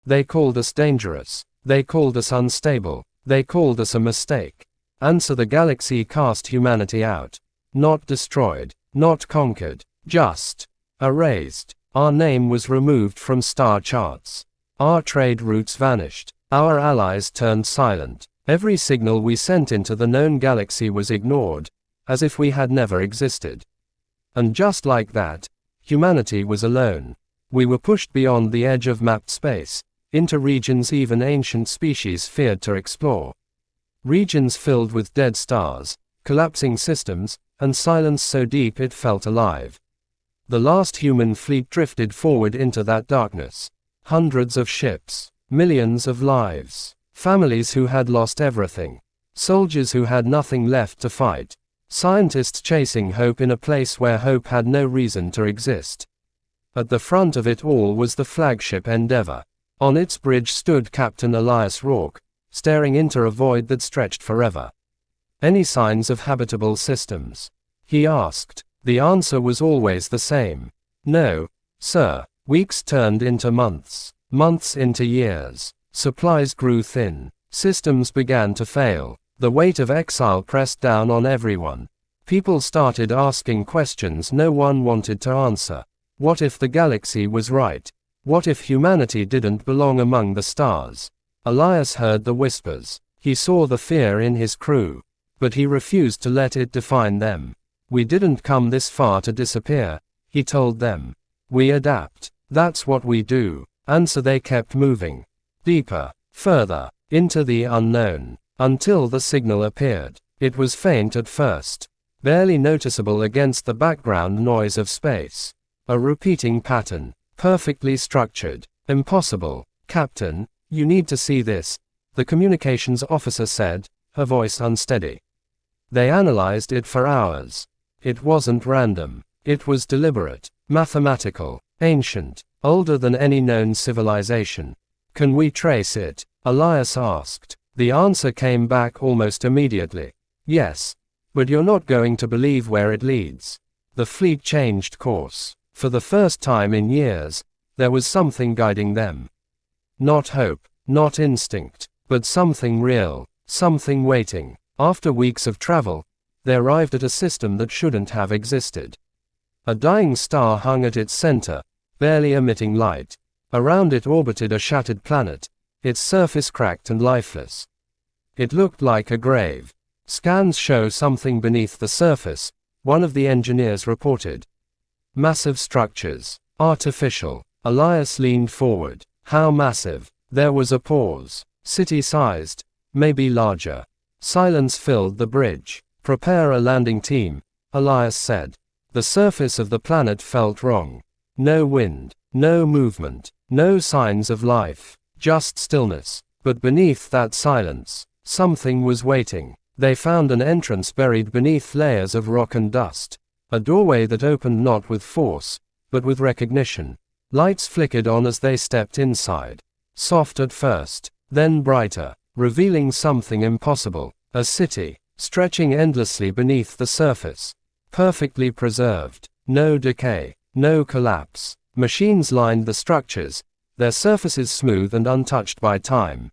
They called us dangerous. They called us unstable. They called us a mistake. And so the galaxy cast humanity out. Not destroyed. Not conquered. Just erased. Our name was removed from star charts. Our trade routes vanished. Our allies turned silent. Every signal we sent into the known galaxy was ignored, as if we had never existed. And just like that, humanity was alone. We were pushed beyond the edge of mapped space, into regions even ancient species feared to explore. Regions filled with dead stars, collapsing systems, and silence so deep it felt alive. The last human fleet drifted forward into that darkness. Hundreds of ships, millions of lives, families who had lost everything, soldiers who had nothing left to fight, scientists chasing hope in a place where hope had no reason to exist. At the front of it all was the flagship Endeavour. On its bridge stood Captain Elias Rourke, staring into a void that stretched forever. Any signs of habitable systems? He asked. The answer was always the same. No, sir. Weeks turned into months. Months into years. Supplies grew thin. Systems began to fail. The weight of exile pressed down on everyone. People started asking questions no one wanted to answer. What if the galaxy was right? What if humanity didn't belong among the stars? Elias heard the whispers. He saw the fear in his crew. But he refused to let it define them. We didn't come this far to disappear, he told them. We adapt. That's what we do. And so they kept moving. Deeper. Further. Into the unknown. Until the signal appeared. It was faint at first. Barely noticeable against the background noise of space. A repeating pattern. Perfectly structured. Impossible. Captain, you need to see this, the communications officer said, her voice unsteady. They analyzed it for hours. It wasn't random. It was deliberate, mathematical, ancient, older than any known civilization. Can we trace it? Elias asked. The answer came back almost immediately. Yes. But you're not going to believe where it leads. The fleet changed course. For the first time in years, there was something guiding them. Not hope, not instinct, but something real, something waiting. After weeks of travel, they arrived at a system that shouldn't have existed. A dying star hung at its center, barely emitting light. Around it orbited a shattered planet, its surface cracked and lifeless. It looked like a grave. Scans show something beneath the surface, one of the engineers reported. Massive structures. Artificial. Elias leaned forward. How massive? There was a pause. City-sized. Maybe larger. Silence filled the bridge. Prepare a landing team, Elias said. The surface of the planet felt wrong. No wind. No movement. No signs of life. Just stillness. But beneath that silence, something was waiting. They found an entrance buried beneath layers of rock and dust. A doorway that opened not with force, but with recognition. Lights flickered on as they stepped inside. Soft at first, then brighter, revealing something impossible. A city, stretching endlessly beneath the surface. Perfectly preserved. No decay. No collapse. Machines lined the structures, their surfaces smooth and untouched by time.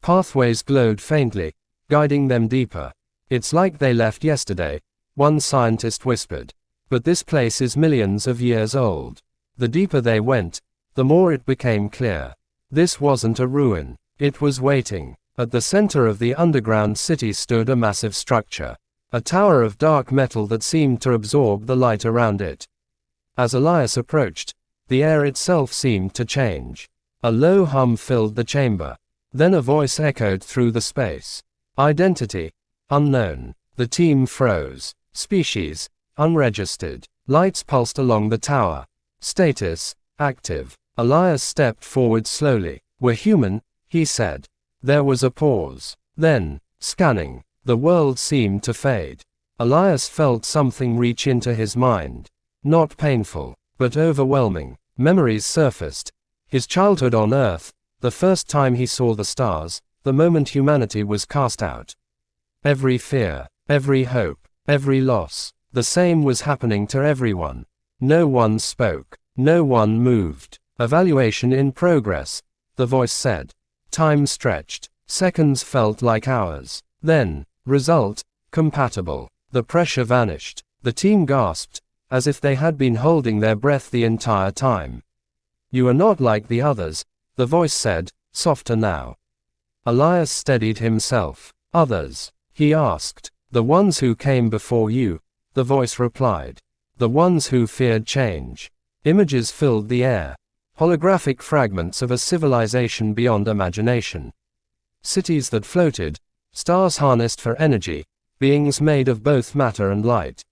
Pathways glowed faintly, guiding them deeper. It's like they left yesterday, one scientist whispered. But this place is millions of years old. The deeper they went, the more it became clear. This wasn't a ruin. It was waiting. At the center of the underground city stood a massive structure. A tower of dark metal that seemed to absorb the light around it. As Elias approached, the air itself seemed to change. A low hum filled the chamber. Then a voice echoed through the space. Identity. Unknown. The team froze. Species. Unregistered. Lights pulsed along the tower. Status. Active. Elias stepped forward slowly. We're human, he said. There was a pause. Then, scanning. The world seemed to fade. Elias felt something reach into his mind. Not painful, but overwhelming. Memories surfaced. His childhood on Earth, the first time he saw the stars, the moment humanity was cast out. Every fear, every hope, every loss, the same was happening to everyone. No one spoke. No one moved. Evaluation in progress. the voice said. Time stretched. Seconds felt like hours. Then, result, compatible. The pressure vanished. The team gasped, as if they had been holding their breath the entire time. You are not like the others, the voice said, softer now. Elias steadied himself. Others? He asked. The ones who came before you, the voice replied. The ones who feared change. Images filled the air. Holographic fragments of a civilization beyond imagination. Cities that floated, stars harnessed for energy, beings made of both matter and light.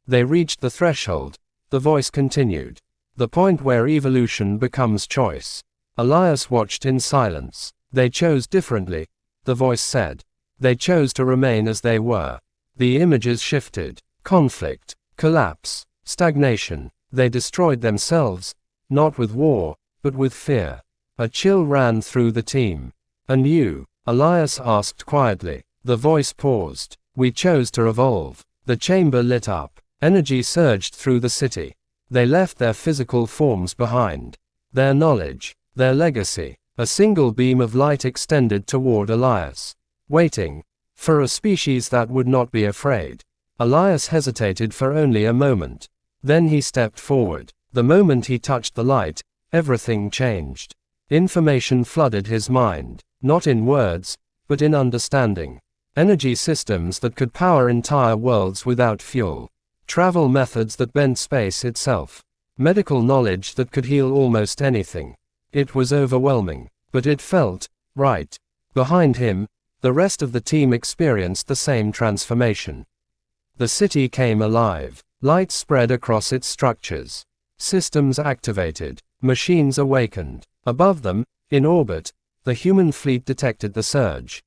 They reached the threshold, the voice continued. The point where evolution becomes choice. Elias watched in silence. They chose differently, the voice said. They chose to remain as they were. The images shifted. Conflict, collapse, stagnation. They destroyed themselves, not with war, but with fear. A chill ran through the team. And you? Elias asked quietly. The voice paused. We chose to evolve. The chamber lit up. Energy surged through the city. They left their physical forms behind. Their knowledge, their legacy. A single beam of light extended toward Elias. Waiting. For a species that would not be afraid. Elias hesitated for only a moment. Then he stepped forward. The moment he touched the light, everything changed. Information flooded his mind. Not in words, but in understanding. Energy systems that could power entire worlds without fuel. Travel methods that bent space itself. Medical knowledge that could heal almost anything. It was overwhelming, but it felt right. Behind him, the rest of the team experienced the same transformation. The city came alive. Light spread across its structures. Systems activated. Machines awakened. Above them, in orbit, the human fleet detected the surge.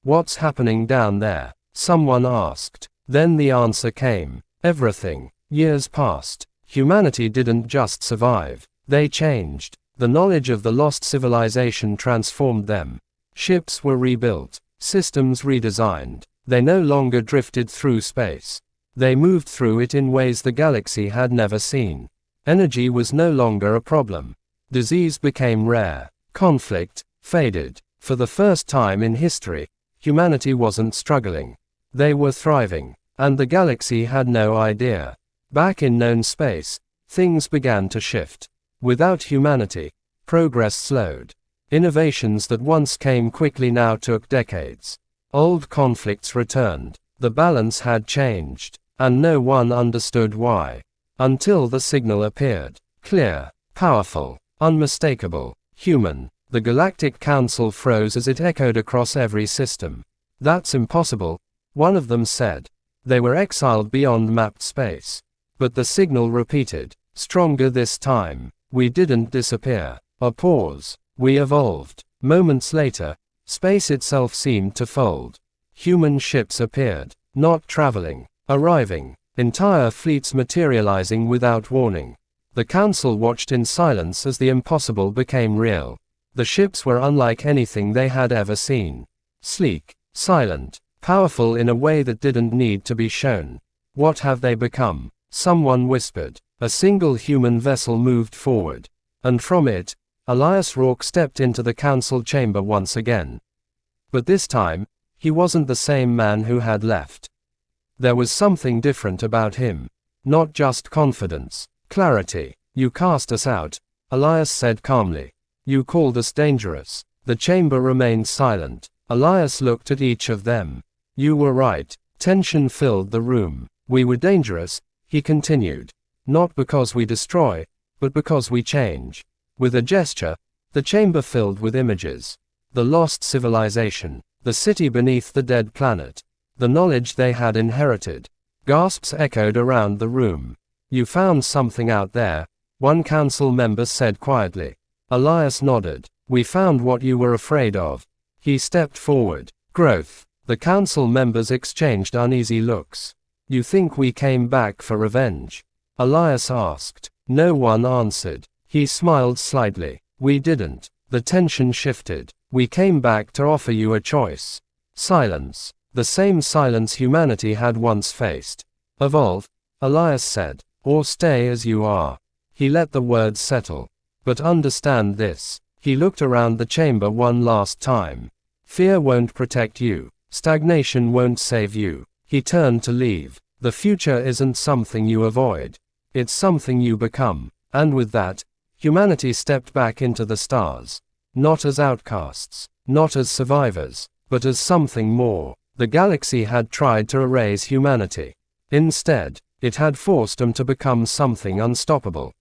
What's happening down there? Someone asked. Then the answer came. Everything. Years passed. Humanity didn't just survive. They changed. The knowledge of the lost civilization transformed them. Ships were rebuilt. Systems redesigned. They no longer drifted through space. They moved through it in ways the galaxy had never seen. Energy was no longer a problem. Disease became rare. Conflict faded. For the first time in history, humanity wasn't struggling. They were thriving. And the galaxy had no idea. Back in known space, things began to shift. Without humanity, progress slowed. Innovations that once came quickly now took decades. Old conflicts returned. The balance had changed. And no one understood why. Until the signal appeared. Clear, powerful, unmistakable, human. The Galactic Council froze as it echoed across every system. That's impossible, one of them said. They were exiled beyond mapped space. But the signal repeated. Stronger this time. We didn't disappear. A pause. We evolved. Moments later, space itself seemed to fold. Human ships appeared. Not traveling. Arriving. Entire fleets materializing without warning. The council watched in silence as the impossible became real. The ships were unlike anything they had ever seen. Sleek, silent, powerful in a way that didn't need to be shown. What have they become? Someone whispered. A single human vessel moved forward. And from it, Elias Rourke stepped into the council chamber once again. But this time, he wasn't the same man who had left. There was something different about him. Not just confidence. Clarity. You cast us out, Elias said calmly. You called us dangerous. The chamber remained silent. Elias looked at each of them. You were right. Tension filled the room. We were dangerous, he continued. Not because we destroy, but because we change. With a gesture, the chamber filled with images. The lost civilization. The city beneath the dead planet. The knowledge they had inherited. Gasps echoed around the room. You found something out there, one council member said quietly. Elias nodded. We found what you were afraid of. He stepped forward. Growth. The council members exchanged uneasy looks. You think we came back for revenge? Elias asked. No one answered. He smiled slightly. We didn't. The tension shifted. We came back to offer you a choice. Silence. The same silence humanity had once faced. Evolve, Elias said, or stay as you are. He let the words settle. But understand this. He looked around the chamber one last time. Fear won't protect you. Stagnation won't save you. He turned to leave. The future isn't something you avoid. It's something you become. And with that, humanity stepped back into the stars. Not as outcasts, not as survivors, but as something more. The galaxy had tried to erase humanity. Instead, it had forced them to become something unstoppable.